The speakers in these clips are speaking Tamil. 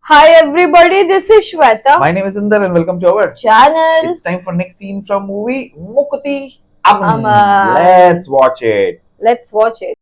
Hi everybody, this is Shweta. My name is Sundar and welcome to our channel. It's time for next scene from movie Mookuthi Amman. Let's watch it. Let's watch it.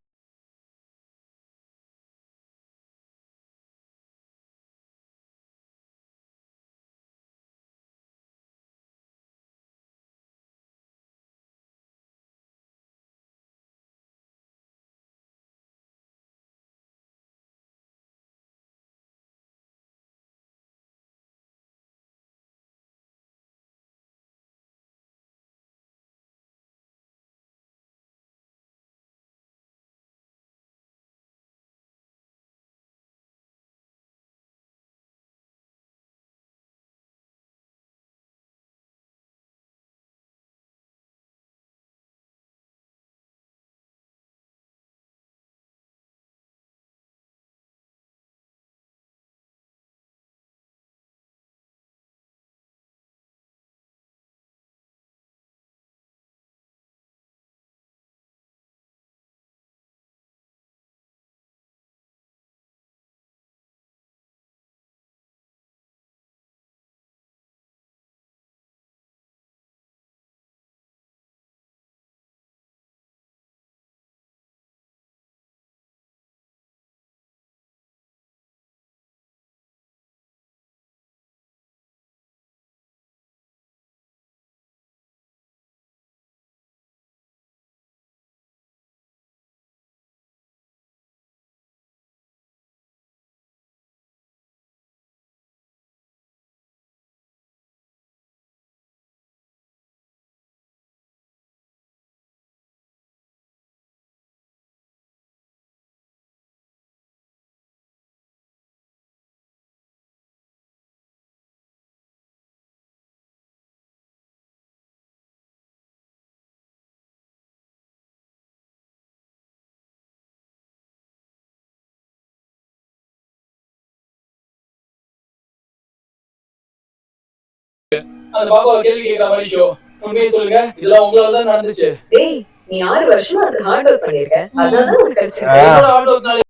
அந்த பாப்பாவை கேள்வி கேட்கற மாதிரி ஷோ. உண்மையை சொல்லுங்க, இதெல்லாம் உங்களால தான் நடந்துச்சு. டேய், நீ 6 வருஷமா அதுக்கு ஹார்ட் ஒர்க் பண்ணிருக்க. அதனால தான் உனக்கு கிடைச்சிருக்கு. என்னோட ஹார்ட் ஒர்க்னால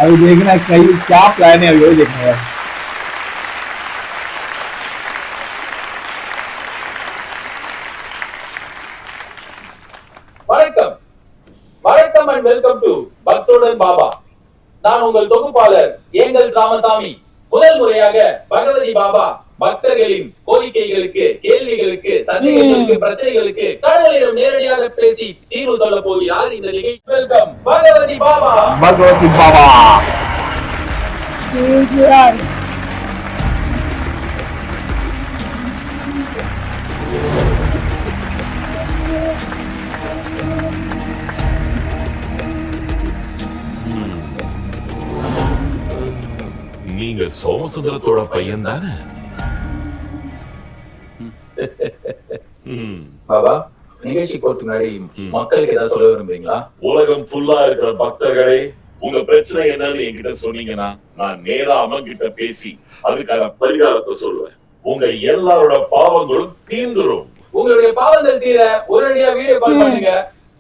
अभी देखना कहीं क्या प्लान है, अभी देखना है। வணக்கம் வணக்கம் அண்ட் வெல்கம் டு பக்தோடன் பாபா. நான் உங்கள் தொகுப்பாளர் ஏங்கல் ராமசாமி. முதல் முறையாக பகவதி பாபா பக்தர்களின் கோரிக்கைகளுக்கு, கேள்விகளுக்கு, சந்தேகங்களுக்கு, பிரச்சனைகளுக்கு கடவுளிடம் நேரடியாக பேசி தீர்வு சொல்ல போகிறார் இந்த நிகழ்ச்சி. வெல்கம் பகவதி பாபா. भगवती बाबा நீங்க சோமசுந்தரத்தோட பையன் தானே? பாபா, நிகழ்ச்சி போறதுக்கு முன்னாடி மக்களுக்கு ஏதாவது சொல்ல விரும்புறீங்களா? உலகம் ஃபுல்லா இருக்கிற பக்தர்களை உங்க பிரச்சனை என்னன்னு என்கிட்ட சொன்னீங்கன்னா நான் நேரா அவன் கிட்ட பேசி அதுக்கான பரிகாரத்தை சொல்லுவேன். உங்க எல்லாரோட பாவங்களும் தீர்ந்துரும். உங்களுடைய பாவங்கள் தீர ஒரேடியா வீடியோ கால் பண்ணுங்க.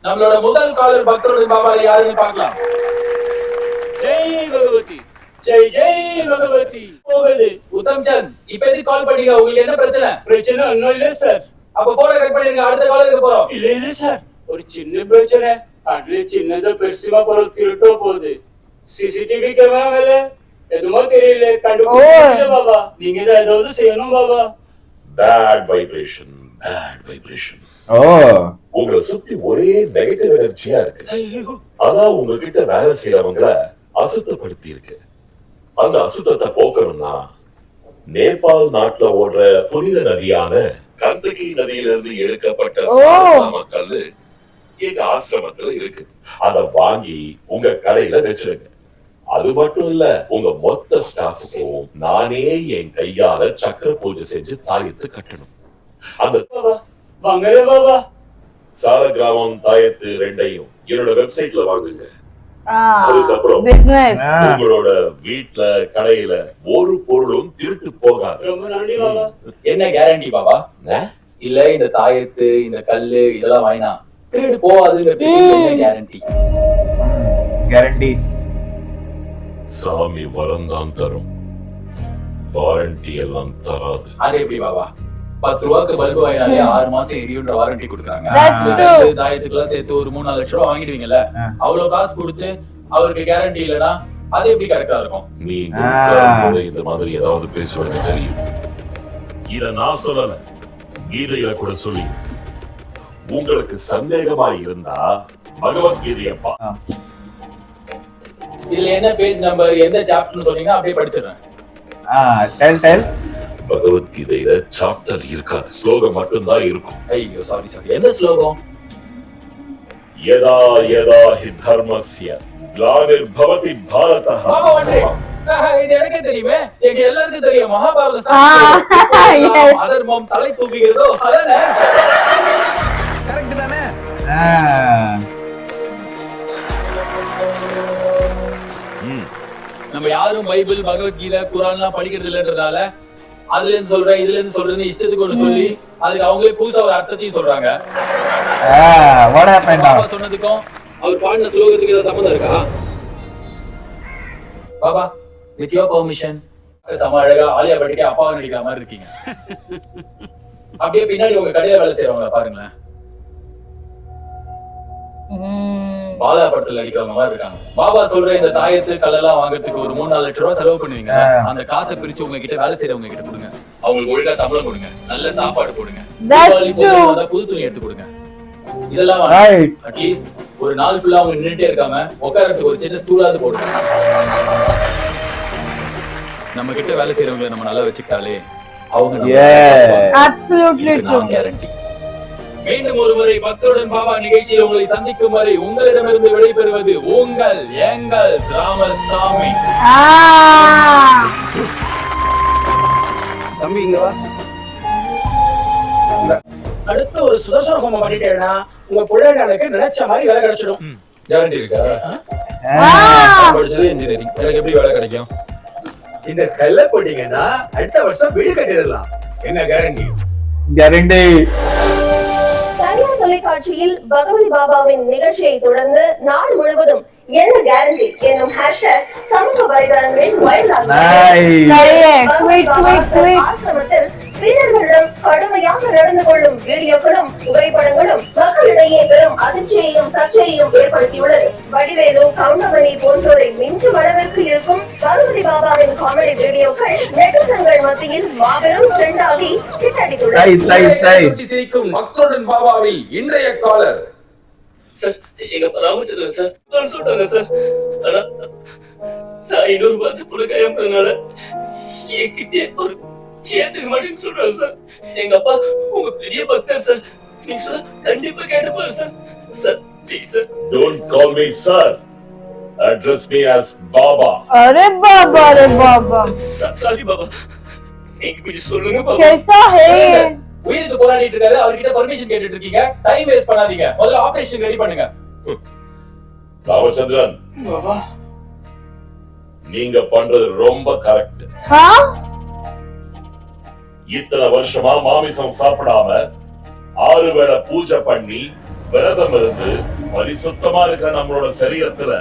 நம்மளோட முதல் காலர் பக்தருடன் பாபா யாருன்னு பார்க்கலாம். ஜெய் பகவதி, ஜெய் ஜெய் பகவதி. போகுது உத்தம் சந்த், இப்ப எதுக்கு கால் பண்ணீங்க? உங்களுக்கு என்ன பிரச்சனை? பிரச்சனை ஒன்னும் இல்ல சார். அப்ப போன கட் பண்ணிருங்க, அடுத்த காலருக்கு போறோம். இல்ல இல்ல சார், ஒரு சின்ன பிரச்சனை. அதுல சின்னதா பெருசுமா பொருள் திருட்டோ போகுது. சிசிடிவி கேமரா மேல எதுமோ தெரியல, கண்டுபிடிக்கல பாபா. நீங்க தான் ஏதாவது செய்யணும் பாபா. Bad vibration, bad vibration. ஓ, உங்களை சுத்தி ஒரே நெகட்டிவ் எனர்ஜியா இருக்கு. அதான் உங்ககிட்ட வேலை செய்யறவங்கள அசுத்தப்படுத்தி இருக்கு. அந்த அசுத்தத்தை போக்கணும்னா நேபாள் நாட்டுல ஓடுற புனித நதியான கந்தகி நதியிலிருந்து எடுக்கப்பட்ட சாரநாம கல்லு எங்க ஆசிரமத்துல இருக்கு. அத வாங்கி உங்க கடையில வச்சிருங்க. அது மட்டும் இல்ல, உங்க மொத்த ஸ்டாஃபுக்கும் நானே என் கையால சக்கர பூஜை செஞ்சு தாயத்து கட்டணும். அந்த வாங்கலே பாபா. சாலகிராமம் தாயத்து ரெண்டையும் என்னோட வெப்சைட்ல வாங்குங்க. Ah, அதுக்கப்புறம் business. உங்களோட வீட்ல கடையில ஒரு பொருளும் திருட்டு போகாது. ரொம்ப நன்றி பாபா. என்ன கேரண்டி பாபா? இல்ல இந்த தாயத்து, இந்த கல்லு இதெல்லாம் வாங்கினா திருடு போவாதுங்கிறது என்ன கேரண்டி? கேரண்டி. சாமி வரம் தான் தரும், வாரண்டி எல்லாம் தராது. அது எப்படி பாபா? 10 ரூபாய்க்கு பல்பு வாங்கினாலே 6 மாசம் எரியுன்ற வாரண்டி கொடுக்குறாங்க. That's true. தாயத்துக்குலாம் சேர்த்து ஒரு 3-4 லட்சம் ரூபாய் வாங்கிடுவீங்கல்ல, அவ்வளவு காசு கொடுத்து அவருக்கு கேரண்டி இல்லனா அது எப்படி கரெக்டா இருக்கும்? நீங்க உட்காரும்போது இந்த மாதிரி ஏதாவது பேசுவது தெரியும். இத நான் சொல்லல, கீதையில கூட சொல்லி. உங்களுக்கு சந்தேகமா இருந்தா பகவத்கீதையப்பா. இதுல என்ன பேஜ் நம்பர், எந்த சாப்டர்னு சொன்னீங்கன்னா அப்படியே படிச்சிடுறேன். டெல். பகவத்கீதையில சாப்டர் இருக்காது, ஸ்லோகம் மட்டும்தான் இருக்கும். ஐயோ சாரி, எந்த ஸ்லோகம்? யதா யதா ஹி தர்மஸ்ய க்லானிர்பவதி பாரதः. பாபா வந்து இது எனக்கே தெரியுமே, எங்க எல்லாருக்கும் தெரியும். மகாபாரத yes. அதர்மம் தலை தூக்குகிறதோ அதானே? கரெக்ட் தானே? நம்ம யாரும் பைபிள், பகவத்கீதை, குரான்லாம் படிக்கிறது இல்லன்றதால அதுல இருந்து சொல்றேன், இதுல இருந்து சொல்றேன்னு இஷ்டத்துக்கு ஒண்ணு சொல்லி அதுக்கு அவங்களே புதுசா ஒரு அர்த்தத்தையும் சொல்றாங்க. what happened now? பாபா சொன்னதுக்கும் அவர் பாடின ஸ்லோகத்துக்கு ஏதாவது சம்மந்தம் இருக்கா? பாபா, வித் யுவர் பெர்மிஷன், சம அழகா ஆலியா பட்டுக்கே அப்பாவை நடிக்கிற மாதிரி இருக்கீங்க. அப்படியே பின்னாடி உங்க கடையில வேலை செய்யறவங்கள பாருங்களேன், பாலா படத்துல நடிக்கிறவங்க மாதிரி இருக்காங்க. பாபா சொல்ற இந்த தாயத்து கல்லெல்லாம் வாங்குறதுக்கு ஒரு 3-4 லட்சம் ரூபாய் செலவு பண்ணுவீங்க. அந்த காசை பிரிச்சு உங்ககிட்ட வேலை செய்யறவங்க கிட்ட கொடுங்க. அவங்களுக்கு ஒழுங்கா சம்பளம் கொடுங்க, நல்ல சாப்பாடு போடுங்க, புது துணி எடுத்து கொடுங்க. இதெல்லாம் அட்லீஸ்ட் ஒரு நாள் ஃபுல்லா அவங்க நின்னுட்டே இருக்காம உட்காரத்துக்கு ஒரு சின்ன ஸ்டூலாவது போடுங்க. நம்ம கிட்ட வேலை செய்யறவங்களை நம்ம நல்லா வச்சுக்கிட்டாலே அவங்க கேரண்டி. மீண்டும் ஒருமுறை பக்தருடன் பாபா நிகழ்ச்சியில் உங்களை சந்திக்கும் வரை உங்களிடமிருந்து விடைபெறுவது உங்கள் எங்கள் ராமசாமி. தம்பி இங்க வா. அடுத்து ஒரு சுதர்சன ஹோமம் பண்ணிட்டேன்னா உங்க பிள்ளைங்களுக்கு நினைச்ச மாதிரி வேலை கிடைச்சிடும். கேரண்டி இருக்கா? படிச்சது இன்ஜினியரிங், எனக்கு எப்படி வேலை கிடைக்கும்? இந்த கல்ல போட்டீங்கன்னா அடுத்த வருஷம் வீடு கட்டிடலாம். என்ன கேரண்டி? கேரண்டி. தனியார் தொலைக்காட்சியில் பகவதி பாபாவின் நிகழ்ச்சியை தொடர்ந்து நாடு முழுவதும் என்ன கேரண்டி என்னும் ஹேஷ்டேக் சமூக வலைதளங்களில் ஆசிரமத்தில் சீடர்களிடம் கடுமையாக நடந்து கொள்ளும் வீடியோக்களும் புகைப்படங்களும் மக்களிடையே பெரும் அதிர்ச்சியையும் சர்ச்சையையும் ஏற்படுத்தியுள்ளது. வடிவேலு, கவுண்டமணி போன்றோரை மிஞ்சும் அளவிற்கு இருக்கும் பகவதி பாபாவின் காமெடி வீடியோக்கள் நெட்டிசன்கள் மத்தியில் மாபெரும் ட்ரெண்டாகி சிரிக்கும் பக்தருடன் பாபாவில் இன்றைய காலர் சார், எங்க ராமச்சந்திரன் சார் தான் சொல்றாங்க சார். ஆனா நான் 500 ரூபாய் புலக்காயம்னால என்கிட்ட ஒரு கேட்டுக்க மாட்டேன்னு சொல்றாரு சார். எங்க அப்பா உங்க பெரிய பக்தர் சார், நீங்க சொல்ல கண்டிப்பா கேட்டுப்பாரு sir. Sir please sir. Don't call me sir. Address me as Baba. अरे बाबा, अरे बाबा, சாரி பாபா, நீங்க கொஞ்சம் சொல்லுங்க பாபா. कैसा है? உயிருக்கு போராடிட்டு இருக்காரு, அவர்கிட்ட பர்மிஷன் கேட்டுட்டு இருக்கீங்க. டைம் வேஸ்ட் பண்ணாதீங்க, முதல்ல ஆபரேஷன் ரெடி பண்ணுங்க. ராமச்சந்திரன், பாபா நீங்க பண்றது ரொம்ப கரெக்ட். இத்தனை வருஷமா மாமிசம் சாப்பிடாம 6 வேளை பூஜை பண்ணி விரதம் இருந்து பரிசுத்தமா இருக்கிற நம்மளோட சரீரத்துல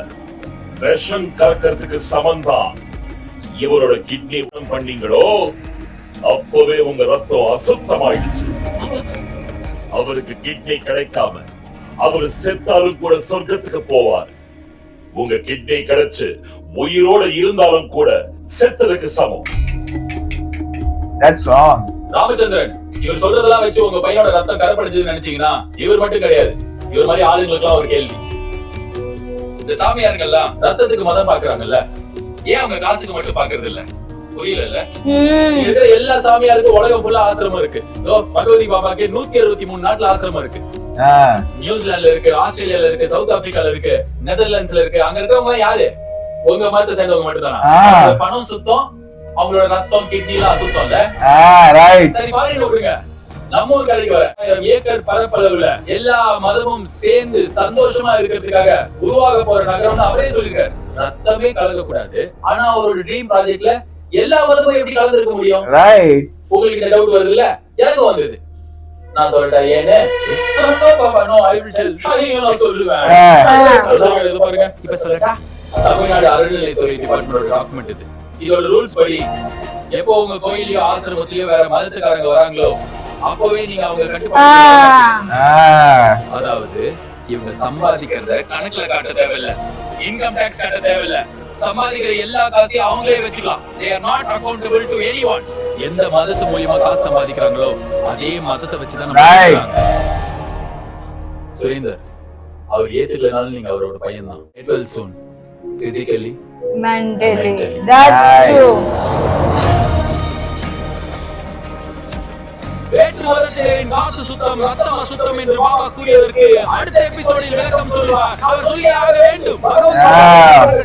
விஷம் கலக்கிறதுக்கு சமந்தான் இவரோட கிட்னி பண்ணீங்களோ அப்பவே உங்க ரத்தம் அசுத்தமாயிடுச்சு. அவருக்கு கிட்னி கிடைக்காம அவரு செத்தாலும் கூட சொர்க்கத்துக்கு போவார். உங்க கிட்னி கிடைச்சு உயிரோட இருந்தாலும் கூட செத்ததுக்கு சமம். That's wrong. ராமச்சந்திரன், இவர் சொல்றதெல்லாம் வச்சு உங்க பையனோட ரத்தம் கரப்படுச்சதுன்னு நினைச்சீங்கன்னா இவர் மட்டும் கிடையாது. இவர் மாதிரி ஆளுங்களுக்குலாம் ஒரு கேள்வி. இந்த சாமியாருங்கெல்லாம் ரத்தத்துக்கு மதம் பாக்குறாங்கல்ல, ஏன் அவங்க காசுக்கு மட்டும் பாக்குறது இல்ல? புரியல. எல்லா சாமியாருக்கும் உலகம் ஃபுல்லா ஆசிரமம் இருக்கு. பகவதி பாபாக்கு 163 நாட்டுல ஆசிரமம் இருக்கு. நியூசிலாந்துல இருக்கு, ஆஸ்திரேலியால இருக்கு, சவுத் ஆப்பிரிக்கால இருக்கு, நெதர்லாண்ட்ஸ்ல இருக்கு. அங்க இருக்கவங்க யாரு? உங்க மதத்தை சேர்ந்தவங்க மட்டும் தானா? பணம் சுத்தம், அவங்களோட ரத்தம் கிட்னி எல்லாம் சுத்தம் இல்ல. சரி, பாருங்க விடுங்க. நம்ம ஊர் கதைக்கு 1000 ஏக்கர் பரப்பளவுல எல்லா மதமும் சேர்ந்து சந்தோஷமா இருக்கிறதுக்காக உருவாக போற நகரம் அவரே சொல்லிருக்காரு. ரத்தமே கலக்க கூடாது. ஆனா அவரோட ட்ரீம் ப்ராஜெக்ட்ல எல்லா மதமும் எப்படி கலந்து இருக்க முடியும்? உங்களுக்கு இந்த டவுட் வருது இல்ல? எனக்கு வந்தது. நான் சொல்லிட்டேன் ஏன்னு சொல்லுவேன். பாருங்க, இப்ப சொல்லட்டா? தமிழ்நாடு அறநிலையத்துறை டிபார்ட்மெண்டோட டாக்குமெண்ட் இது. இதோட ரூல்ஸ் படி எப்போ உங்க கோயிலையோ ஆசிரமத்திலயோ வேற மதத்துக்காரங்க வராங்களோ அப்பவே நீங்க அவங்க கட்டுப்பாடு. அதாவது இவங்க சம்பாதிக்கிறத கணக்குல காட்ட தேவையில்ல, இன்கம் டாக்ஸ் கட்ட தேவையில்ல, சம்பாதிக்கிற எல்லா காசையும் அவங்களே வச்சுக்கலாம். They are not accountable to anyone. எந்த மதத்து மூலியமா காசு சம்பாதிக்கிறாங்களோ அதே மதத்தை வச்சுதான். சுரேந்தர், அவர் ஏத்துக்கலனாலும் நீங்க அவரோட பையன் தான். It will soon. Physically, mentally. That's true. வேற்று மதத்தினரின் காசு சுத்தம், ரத்தம் அசுத்தம் என்று பாபா கூறியதற்கு அடுத்த எபிசோடில் விளக்கம் சொல்லுவார். அவர் சொல்லி ஆக வேண்டும்.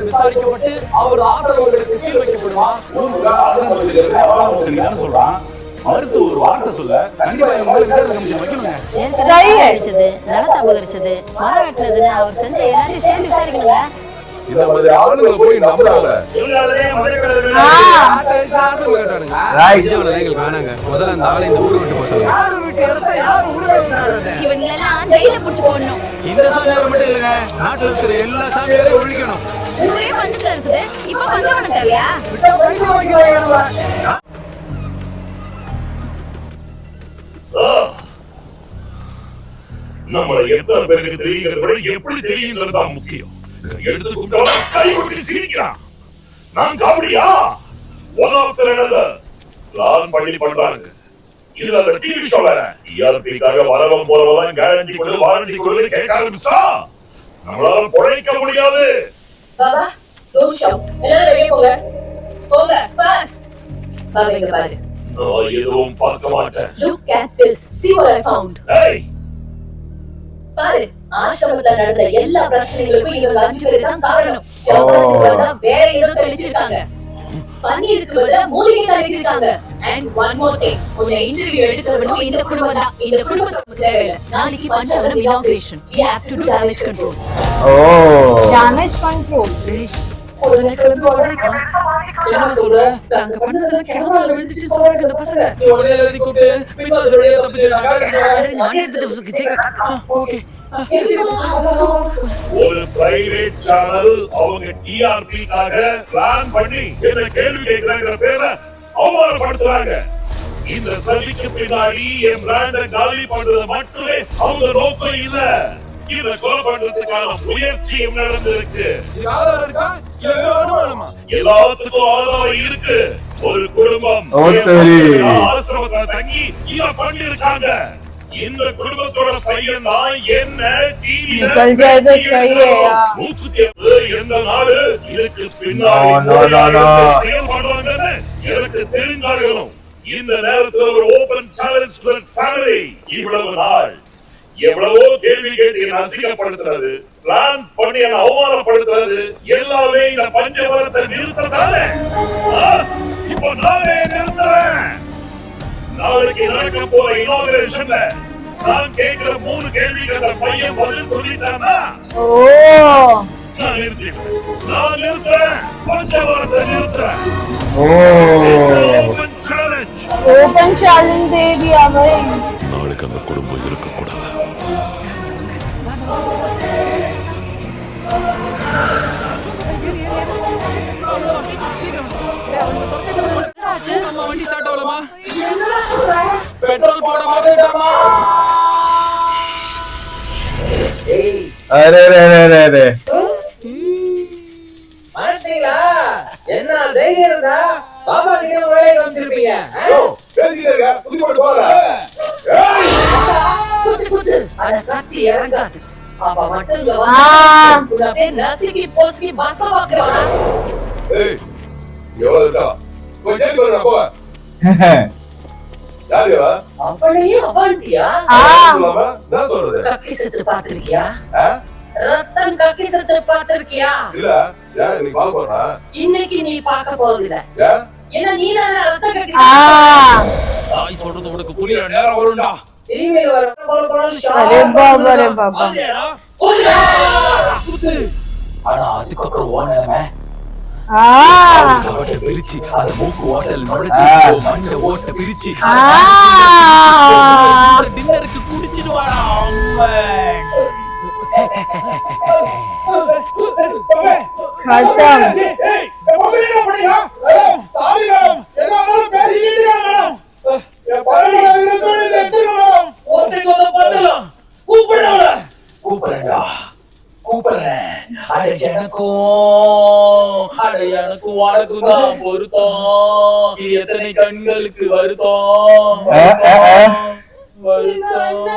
விசாரிக்கப்பட்டு அவர் ஆசிரமங்களுக்கு சீல் வைக்கப்படுவார். சொல்றான் மருத்துவ ஒரு வார்த்தை சொல்ல கண்டிப்பா விசாரணை கமிஷன் வைக்கணுங்க. நிலத்தை அபகரிச்சது, மரம் வெட்டினதுன்னு அவர் செஞ்ச எல்லாத்தையும் சேர்ந்து விசாரிக்கணுங்க. இந்த மாதிரி ஆளுங்களை போய் நம்புறாங்க. முதல்ல அந்த ஆளை இந்த ஊரை விட்டு போக சொல்லுங்க. இவங்களெல்லாம் ஜெயில புடிச்சு போடணும். இந்த சாமியார் மட்டும் இல்லைங்க, நாட்டில் இருக்கிற எல்லா சாமியாரையும் ஒழிக்கணும். ஊரே பஞ்சத்துல இருக்குது, இப்ப பஞ்சவனம் தேவையா? நம்மளை எத்தனை பேருக்கு தெரியுங்கிறத விட எப்படி தெரியுங்கிறது தான் முக்கியம். எடுத்து கூப்பிட்டா கை கொட்டி சிரிக்கிறான். நான் காமெடியா? ஒன் ஆஃப் பிளான் பண்ணி பண்றாங்க. இதுல அந்த டிவி ஷோ வேற. ERP-க்காக வரவன் போறவன் கேரண்டி கொடு, வாரண்டி கொடுன்னு கேட்க ஆரம்பிச்சா நம்மளால பொழைக்க முடியாது. Baba, don't shout. எல்லாரும் வெளியே போங்க. போங்க ஃபாஸ்ட். பாபா இங்க பாரு. நான் எதுவும் பார்க்க மாட்டேன். Look at this. See what I found. ஏய், பாரு, ஆசிரமத்துல நடந்த எல்லா பிரச்சனைகளுக்கும் இவங்க 5 பேர் தான் காரணம். ஜோகாதுக்கு வேற ஏதோ தெளிச்சிருக்காங்க. பன்னீருக்கு பதிலா மூலிகை கலக்கிருக்காங்க. And one more thing. உன்னை இன்டர்வியூ எடுக்கிறவனும் இந்த குடும்பம் தான். இந்த குடும்பத்துக்கு தேவையில்லை. நாளைக்கு Panchavanam inauguration. We have to do damage control. Damage control. உடனே கிளம்பி ஓடுறா. என்ன சொல்ற? நாங்க பண்ணதெல்லாம் கேமரால விழுந்துச்சு சொல்றாங்க இந்த பசங்க. உடனே எல்லாரையும் கூப்பிட்டு பின்னால வெளியே தப்பிச்சிருக்காங்க. நான் எடுத்துட்டு சீக்கிரம். ஓகே. ஒரு பிரைவேட் சேனல் அவங்க TRP-க்காக பிளான் பண்ணி என்ன கேள்வி கேட்கறாங்க பேர அவமானப்படுத்துறாங்க. இந்த சதிக்கு பின்னாடி என் பிராண்ட காலி பண்றது மட்டுமே அவங்க நோக்கம் இல்ல. இத கொலை பண்றதுக்கான முயற்சியும் நடந்திருக்கு. எல்லாத்துக்கும் ஆதாரம் இருக்கு. ஒரு குடும்பம் ஆசிரமத்துல தங்கி இத பண்ணிருக்காங்க. இந்த குடும்பத்தோட பையன் தான் என்ன டிவில எந்த நாடு இதுக்கு பின்னாடி செயல்படுறாங்கன்னு எனக்கு தெரிஞ்சாகணும். இந்த நேரத்தில் ஒரு open challenge to the family. இவ்வளவு நாள் எவ்வளவோ கேள்வி கேட்டு என்ன அசிங்கப்படுத்துறது, பிளான் பண்ணி என்ன அவமானப்படுத்துறது எல்லாமே இந்த பஞ்சவரத்தை நிறுத்தத்தானே. இப்போ நானே நிறுத்துறேன். நாளைக்கு நடக்க போற இனாகரேஷன்ல நான் கேட்கிற 3 கேள்விக்கு அந்த பையன் பதில் சொல்லிட்டானா நான் நிறுத்துறேன். பஞ்சவரத்தை நிறுத்துறேன். ओपन चैलेंज दे दिया भाई. நாளைக்கு அந்த குடும்பம் இருக்கக்கூடாது. வண்டி ஸ்டார்ட் ஆகலமா? பெட்ரோல் போட மறந்துட்டாமா? அரே ரே ரே ரே ரே. மாட்டீங்களா? என்ன தைரியம் இருந்தா பாபா கிட்ட ஒரே வந்துருப்பீங்க. பேசிட்டே இருக்க. குதி போட்டு போற. குத்து அட கத்தி இறங்காது. அவ மட்டும் இங்க ஆ. வந்து உடனே நசுக்கி போஸ்கி பஸ்மாவாக்குறா. ஏய் எவ்வளவு இருக்கா? கொஞ்சம் ஜெயிலுக்கு வரணும் போ. யாரு இவ? அவளையும் அவன்டியா? சொல்லாம நான் சொல்றது. கக்கி செத்து பாத்திருக்கியா? ஆ? ரத்தம் கக்கி செத்து பாத்திருக்கியா? இல்ல ஏன் நீ பார்க்க போறா? இன்னைக்கு நீ பார்க்க போறது இல்ல. ஏன்? ஏன்னா நீ தான் ரத்தம் கக்கி தாய் சொல்றது உனக்கு புரியல, நேரம் வரும்டா. டிவில வர போல अरे बाबा रे बाबा. ஆனா அதுக்கப்புறம் ஓனமே ஓட்ட பிரிச்சு அது மூக்கு ஓட்டல் நுழைச்சு மண்ட ஓட்ட பிரிச்சு டின்னருக்கு குடிச்சிடுவாடா खत्म. கூப்பிடுறேன். அட எனக்கும் உனக்கும் தான் பொருத்தம். இது எத்தனை கண்களுக்கு வருத்தம் வருத்தம்.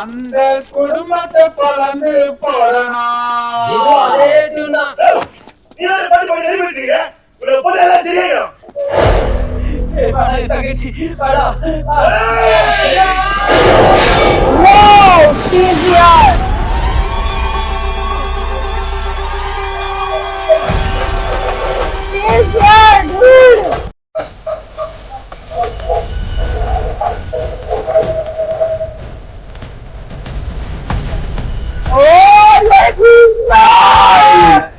அந்த குடும்பத்தை பறந்து போடணும். தங்கச்சி Wow, she's here. She's here, dude. Oh, let me fly.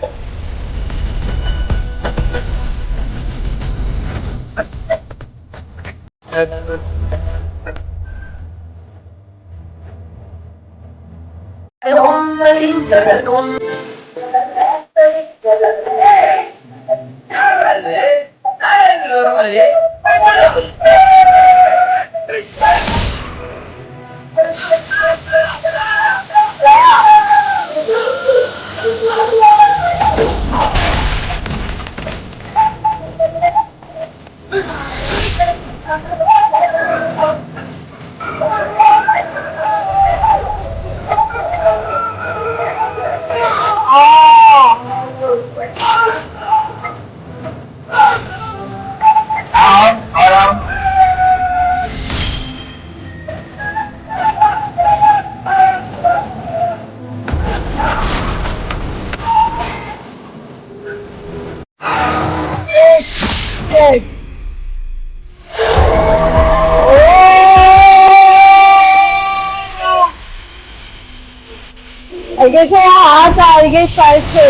कैसे यहाँ हाथ आ गए शायद से.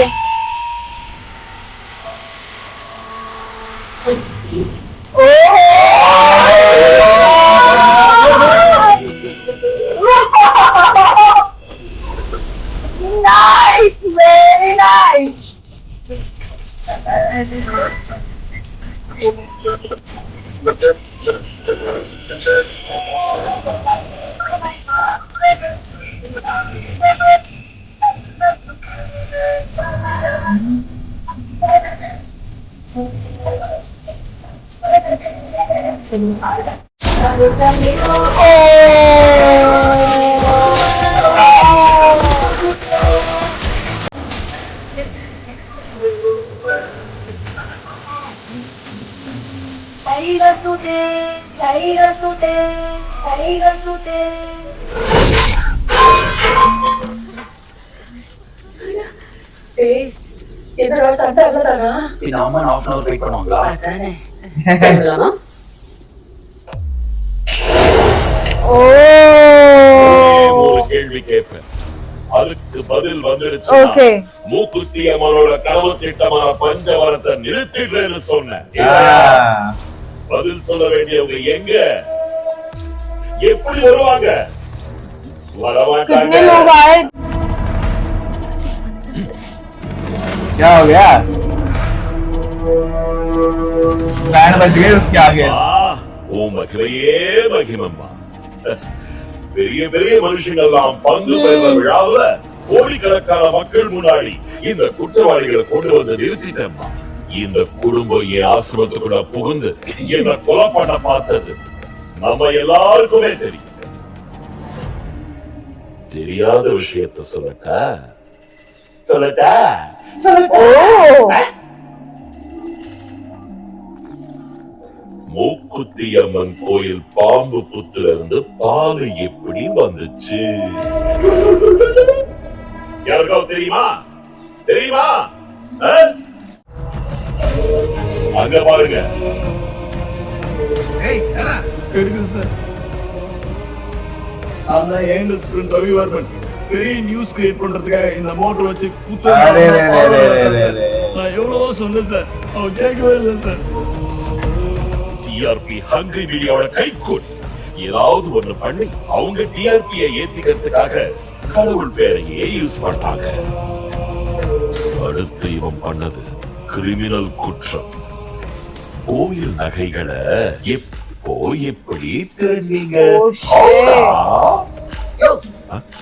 Nice, very nice. என்னடா சண்டை அங்கதானா? பின்ன அம்மா half an hour வெயிட் பண்ணுவாங்களா? அதானே. ஒரு கேள்வி கேட்பேன், அதுக்கு பதில் வந்துடுச்சு. Okay. மூக்குத்தி அம்மனோட கனவு திட்டமான பஞ்சவரத்தை நிறுத்திடுறேன்னு சொன்னேன். பதில் சொல்ல வேண்டியவங்க எங்க, எப்படி வருவாங்க? कितने लोग आए? क्या हो गया? बैंड बज गए उसके आगे. உன் மகிமையே மகிமம்மா. பெரிய பெரிய மனுஷங்கள்லாம் பங்கு பெறுற விழாவுல கோடிக்கணக்கான மக்கள் முன்னாடி இந்த குற்றவாளிகளை கொண்டு வந்து நிறுத்திட்டேம்மா. இந்த குடும்பம் என் ஆசிரமத்துக்குள்ள புகுந்து என்ன கொலை பண்ண பார்த்தது நம்ம எல்லாருக்குமே தெரியும். தெரியாத விஷயத்த சொல்லட்டா? மூக்குத்தி அம்மன் கோயில் பாம்பு புத்துல இருந்து பால் எப்படி வந்துச்சு? யாருக்காவது தெரியுமா? தெரியுமா? அங்க பாருங்க. ரவிவர்மன் பெரிய நியூஸ் கிரியேட் பண்றதுக்காக இந்த மோட்டர் வச்சு நான் எவ்வளவோ சொன்னேன் சார், அவன் கேட்கவே இல்லை சார். டிஆர்பி ஹங்கிரி மீடியாவோட கைகூட் ஏதாவது ஒண்ணு பண்ணி அவங்க டிஆர்பியை ஏத்திக்கிறதுக்காக கடவுள் பேரையே யூஸ் பண்ணாங்க. அடுத்து இவன் பண்ணது கிரிமினல் குற்றம். கோயில் நகைகளை எப்போ எப்படி திருநீங்க?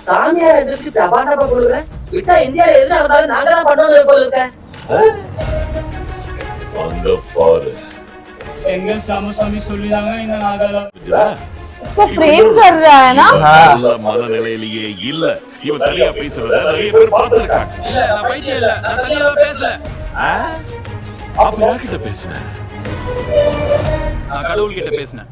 சாமியார் எதிர்த்து பிரபாண்டமா கொடுக்குற விட்டா இந்தியால எது நடந்தாலும் நாங்க தான் பண்ணணும் போல இருக்க. அங்க பாரு, எங்க சாமசாமி சொல்லிதாங்க இந்த நாகலாம் उसको प्रेम कर रहा है ना? நல்ல மனநிலையிலேயே இல்ல. இவன் தனியா பேசுறத நிறைய பேர் பார்த்திருக்காங்க. இல்ல நான் பைத்தியம் இல்ல, நான் தனியா பேசல. அப்ப யார்கிட்ட பேசுன? நான் கடவுள் கிட்ட பேசினேன்.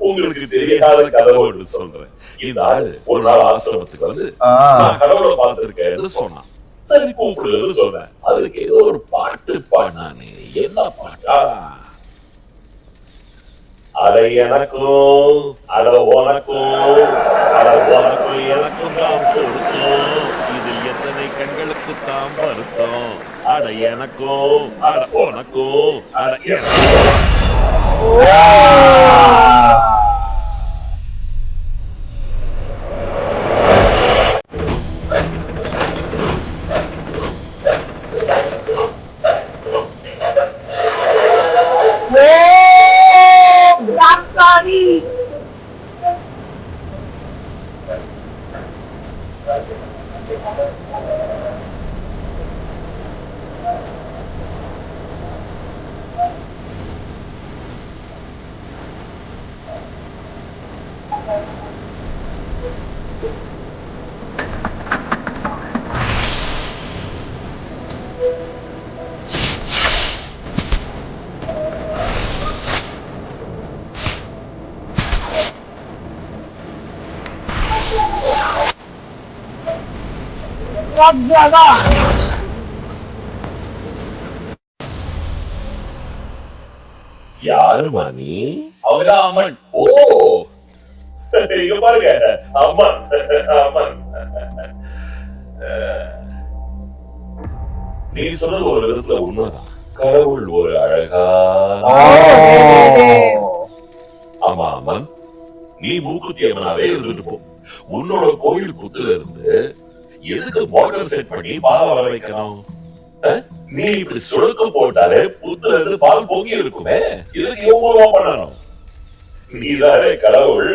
உங்களுக்கு தெரியாத கதை ஒன்று சொல்றேன். இந்த ஆளு ஒரு நாள் ஆசிரமத்துக்கு வந்து நான் கடவுளை பார்த்திருக்கேன்னு சொன்னான். சரி கூப்பிடுன்னு சொன்னேன். அதுக்கு ஏதோ ஒரு பாட்டு பாடினானே, என்ன பாட்டா? அட எனக்கும் அட உனக்கும் அட உனக்கும் எனக்கும் தான் பொருத்தம், இதில் எத்தனை கண்களுக்கு தான் வருத்தம். அட எனக்கும் அட உனக்கும் அட எனக்கும். யாருமா நீ? அவர்தான் அம்மன். ஓ, இங்க பாருங்க, அம்மன் அம்மன். நீ சொன்னது ஒரு விதத்துல உண்மைதான். கடவுள் ஒரு அழகான. ஆமா அம்மன், நீ மூக்குத்தி அம்மனாவே இருந்துட்டு போ. உன்னோட கோயில் புத்துல இருந்து எதுக்கு மோட்டார் செட் பண்ணி பால் வர வைக்கணும்? நீ இப்படி சுழுக்க போட்டாலே புத்துல இருந்து பால் பொங்கி இருக்குமே, இதுக்கு இவங்க பண்ணணும். நீதானே கடவுள்.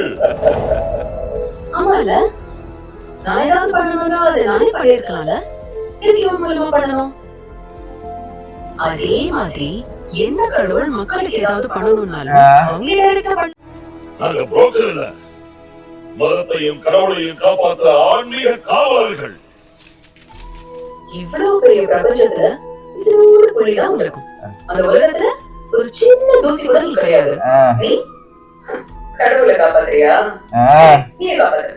ஆமால, நான் ஏதாவது பண்ணணும்னா அதை நானே பண்ணிருக்கலாம்ல, இதுக்கு இவன் மூலமா பண்ணணும். அதே மாதிரி எந்த கடவுள் மக்களுக்கு ஏதாவது பண்ணணும்னாலும் அவங்களே டைரக்டா பண்ண. நாங்க புரோக்கர் இல்ல, மதத்தையும் கடவுளையும் காப்பாற்ற ஆன்மீக காவலர்கள். இவ்வளவு பெரிய பிரபஞ்சத்துல இது ஒரு புள்ளிதான் உங்களுக்கும். அந்த உலகத்துல ஒரு சின்ன தூசி கூட கிடையாது. நீ கடவுளை காப்பாத்துறியா? நீ காப்பாத்து.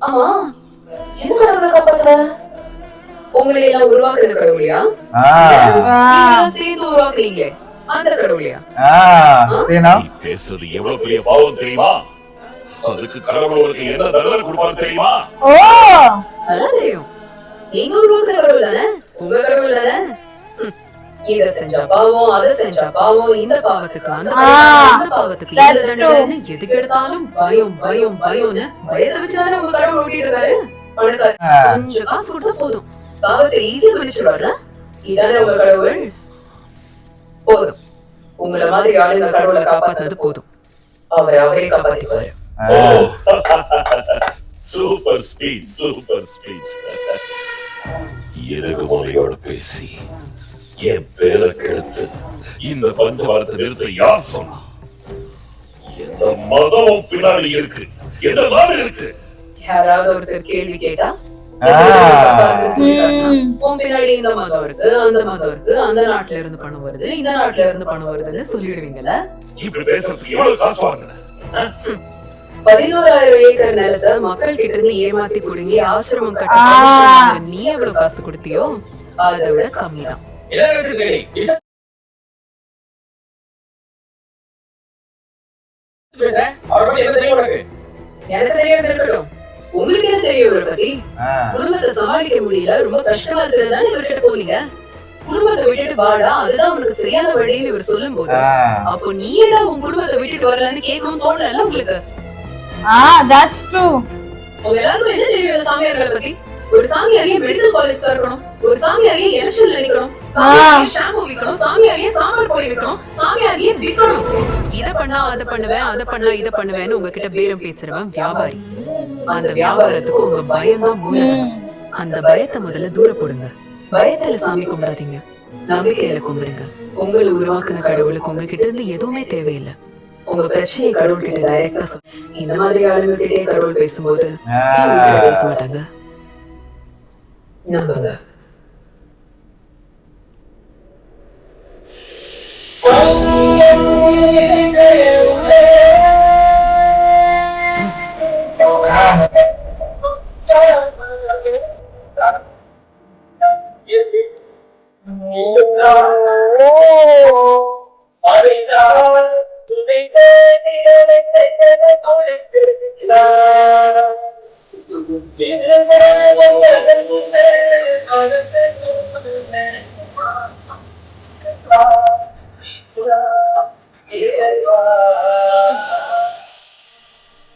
ஆமா, என்ன கடவுளை காப்பாத்த? உங்களை எல்லாம் உருவாக்குன கடவுளியா? சேர்ந்து உருவாக்குறீங்களே அந்த கடவுளியா? பேசுறது எவ்வளவு பெரிய பாவம் தெரியுமா? அதுக்கு கடவுள் உங்களுக்கு என்ன தண்டனை கொடுப்பாரு தெரியுமா? ஓ நல்லா தெரியும். நீங்க உருவாக்குற கடவுள் தானே, உங்க கடவுள் தானே. இத செஞ்சா பாவம், அதை செஞ்சா பாவம், இந்த பாவத்துக்கு அந்த பாவம், அந்த பாவத்துக்கு இந்த தண்டனை, எதுக்கு எடுத்தாலும் பயம் பயம் பயம்னு பயத்தை வச்சுதானே உங்க கடவுள் ஓட்டிட்டு இருக்காரு. கொஞ்சம் காசு கொடுத்தா போதும், பாவத்தை ஈஸியா மன்னிச்சிருவாருல. இதானே உங்க கடவுள். போதும், உங்களை மாதிரி ஆளுங்க கடவுளை காப்பாத்தினது போதும். அவரே காப்பாத்திக்குவாரு. Super speech, super speech. எதுக்கு மொழியோட பேசி என் பேரை கெடுத்து இந்த பஞ்சபாரத்தை நிறுத்த யார் சொன்னா? எந்த மதமும் பின்னாடி இருக்கு, எந்த நாடு இருக்கு? யாராவது ஒருத்தர் கேள்வி கேட்டா பின்னாடி இந்த மதம் இருக்கு, அந்த மதம் இருக்கு, அந்த நாட்டுல இருந்து பணம் வருது, இந்த நாட்டுல இருந்து பணம் வருதுன்னு சொல்லிடுவீங்கல்ல. இப்படி பேசுறதுக்கு எவ்வளவு காசு வாங்கின? 11,000 ஏக்கர் நிலத்தை மக்கள் கிட்ட இருந்து ஏமாத்தி குடுங்கி ஆசிரமம் கட்ட நீ எவ்வளவு காசு கொடுத்தியோ அதை விட கம்மிதான். எனக்கு தெரியாது இருக்கட்டும், உங்களுக்கு என்ன தெரியும் இவரை பத்தி? குடும்பத்தை சமாளிக்க முடியல, ரொம்ப கஷ்டமா இருக்கிறதுனால இவர்கிட்ட போனீங்க. குடும்பத்தை விட்டுட்டு வாடா, அதுதான் உனக்கு சரியான வழின்னு இவர் சொல்லும் போது அப்போ நீ ஏடா உன் குடும்பத்தை விட்டுட்டு வரலன்னு கேட்கணும் தோணல உங்களுக்கு? that's true. உங்க எல்லாருக்கும் என்ன தெரியும் இந்த சாமியார்களை பத்தி? ஒரு சாமியாரியே மெடிக்கல் காலேஜ் திறக்கணும், ஒரு சாமியாரியே எலெக்ஷன்ல நிக்கணும், சாமியாரியே ஷாம்பு விக்கணும், சாமியாரியே சாம்பார் பொடி விக்கணும், சாமியாரியே விக்கணும். இத பண்ணா அதை பண்ணுவேன், அதை பண்ணா இதை பண்ணுவேன்னு உங்ககிட்ட பேரம் பேசுறவன் வியாபாரி. அந்த வியாபாரத்துக்கு உங்க பயம் தான் மூலதனம். அந்த பயத்தை முதல்ல தூர போடுங்க. பயத்துல சாமி கும்பிடாதீங்க, நம்பிக்கையில கும்பிடுங்க. உங்களை உருவாக்குன கடவுளுக்கு உங்ககிட்ட இருந்து எதுவுமே தேவையில்லை. உங்க பிரச்சனையை கடவுள் கிட்ட டைரக்டா சொல்ல. இந்த மாதிரி ஆளுங்க கிட்டே கடவுள் பேசும்போது பேச மாட்டாங்க. நம்புங்க.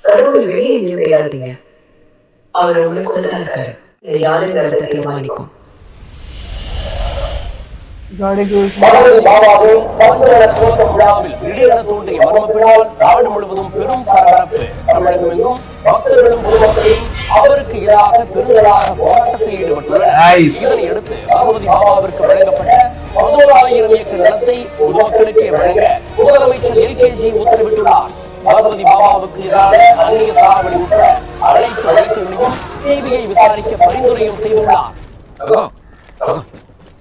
கடவுள் வெளியே எங்கேயும் தேடாதீங்க, அவர் உங்களுக்குள்ளதான் இருக்காரு. யாருங்கிறத தீர்மானிக்கும். திடீரென தோன்றிய மர்மப்பினால் நாடு முழுவதும் பெரும் பரபரப்பு. தமிழகம் எங்கும் பக்தர்களும் பொதுமக்களும் அவருக்கு எதிராக பெருங்களாக போராட்டத்தில் ஈடுபட்டுள்ளனர். இதனையடுத்து பகவதி பாபாவிற்கு வழங்கப்பட்ட 11,000 ஏக்கர் நிலத்தை பொதுமக்களுக்கே வழங்க முதலமைச்சர் LKG உத்தரவிட்டுள்ளார். பகவதி பாபாவுக்கு எதிரான அந்நிய சாவடி உட்பட அனைத்து வழக்குகளையும் CBI விசாரிக்க பரிந்துரையும் செய்துள்ளார்.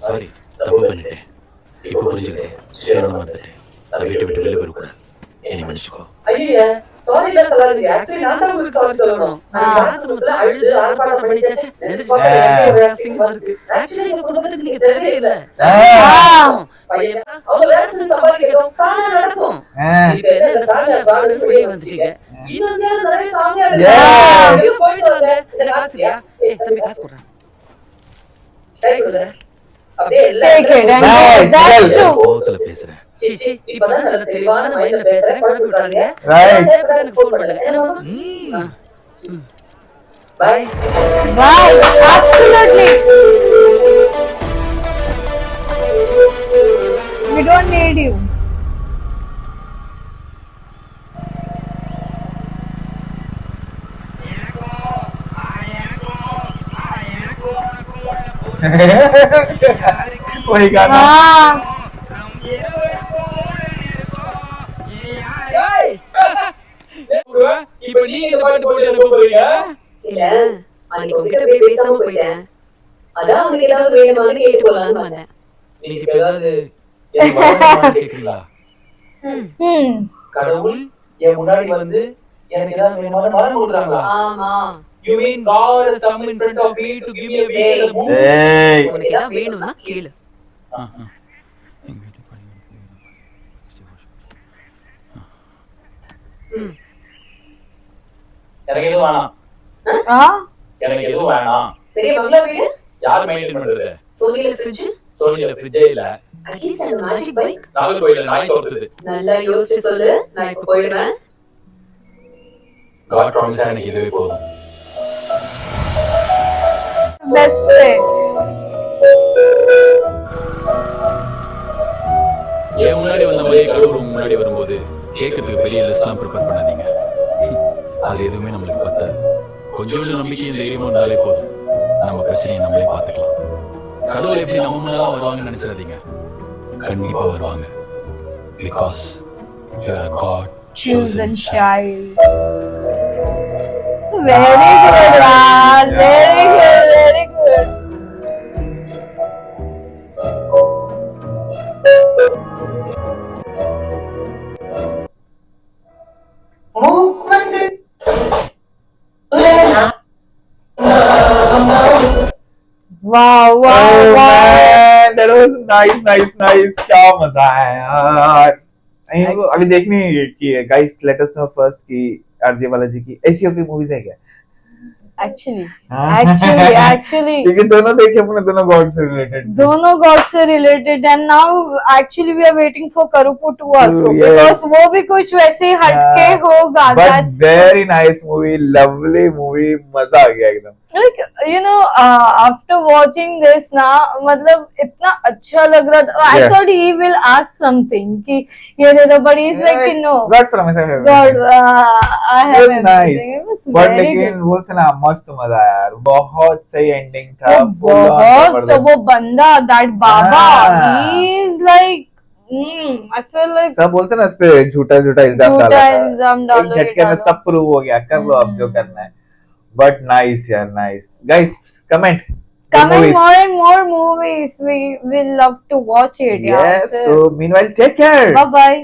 சாரி, தப்பு பண்ணிட்டேன். இப்ப புரிஞ்சுக்கிட்டேன். சேரணம் வந்துட்டேன். நான் வீட்டை விட்டு வெளியே போகக்கூடாது. என்னை மன்னிச்சுக்கோ. ஐயா சாரி எல்லாம் சொல்லாதீங்க. ஆக்சுவலி நான் தான் உங்களுக்கு சாரி சொல்லணும். நான் ஆசிரமத்துல அழுது ஆர்ப்பாட்டம் பண்ணிச்சாச்சு. அசிங்கமா இருக்கு. ஆக்சுவலி எங்க குடும்பத்துக்கு நீங்க தேவையே இல்ல. பையன் அவங்க வேலை செஞ்சு சம்பாதிக்கட்டும், காரணம் நடக்கும். இப்ப என்ன இந்த சாமியார் ஃப்ராடுன்னு வெளியே வந்துட்டீங்க. இன்னும் நிறைய சாமியார் போயிட்டு வாங்க. என்ன காசு இல்லையா? தம்பி காசு கொடுறேன். கோவத்துல பேசுறேன். இப்பதான் நல்ல தெளிவான மைண்ட்ல பேசுறேன். குழப்பி விட்டுறாதீங்க. எனக்கு ஃபோன் பண்ணுங்க. என்ன மாமா? Bye Bye. Absolutely. We don't need you. वही गाना இப்ப நீங்க இந்த பாட்டு போட்டு அனுப்ப போறீங்க? இல்ல, அன்னைக்கு உங்ககிட்ட போய் பேசாம போயிட்டேன். அதான் உங்களுக்கு ஏதாவது வேணுமான்னு கேட்டு போலான்னு வந்தேன். நீங்க இப்ப ஏதாவது கேக்குறீங்களா? கடவுள் என் முன்னாடி வந்து எனக்கு ஏதாவது வேணுமான்னு வரம் கொடுக்குறாங்களா? ஆமா. You mean God has come in front of me to give me a wish and a boon? உனக்கு ஏதாவது வேணும்னா கேளு. எனக்கு எதுவும் வேணாம். Ah, எனக்கு எதுவும் வேணாம். பெரிய பங்களா வீடு, யார் மெயின்டைன் பண்றது? சோனியில ஃப்ரிட்ஜ், சோனியில ஃப்ரிட்ஜே இல்ல. அட்லீஸ்ட் அந்த மேஜிக் பைக். நாகர்கோயில நாய் தோர்த்துது. நல்லா யோசிச்சு சொல்லு, நான் இப்ப போயிடுவேன். God promise எனக்கு இதுவே போதும். best way. ஏன் முன்னாடி வந்த மாதிரி கடவுள் முன்னாடி வரும்போது கேட்கறதுக்கு பெரிய லிஸ்ட்லாம் ப்ரிப்பேர் பண்ணாதீங்க. அது எதுவுமே நம்மளுக்கு பத்தாது. கொஞ்சோண்டு நம்பிக்கையும் தைரியமும் இருந்தாலே போதும். நம்ம பிரச்சனையை நம்மளே பார்த்துக்கலாம். கடவுள் எப்படி நம்ம முன்னெல்லாம் வருவாங்கன்னு நினைச்சிடாதீங்க. கண்டிப்பா வருவாங்க. Because you are God Chosen child. Very good, Raj. Very good, very good. Wow, wow, Oh, wow. man, that was nice. क्या मजा आया यार. अभी देखनी है कि guys let us know first कि आरजे बालाजी की ऐसी की मूवीज है क्या? Actually, क्योंकि दोनों देखे अपने दोनों गॉड से रिलेटेड. दोनों गॉड से related and now actually we are waiting for Karupu 2 also Yes. because वो भी कुछ वैसे ही हटके होगा. But That's very nice movie, lovely movie, मजा आ गया एकदम. like you know after watching this ना मतलब इतना अच्छा लग रहा था. I Yeah. thought he will ask something कि ये दे दो, but he's like कि no. God promise I have. God, I It have was nice. everything. It was But very लेकिन good. वो था ना मस्त मजा आया यार. बहुत सही एंडिंग था. वो full on बहुत तो जबरदस्त. वो बंदा that Baba हाँ. he is like I feel like सब बोलते ना इस पे झूठा इल्जाम डाला झूठा था. इल्जाम डालो, एक झटके ये में डालो. सब प्रूव हो गया. कर लो अब जो करना है. But nice यार, nice. Guys, comment. coming movies. more and more movies. We will love to watch it. Yes. Yeah. So meanwhile, take care. Bye bye.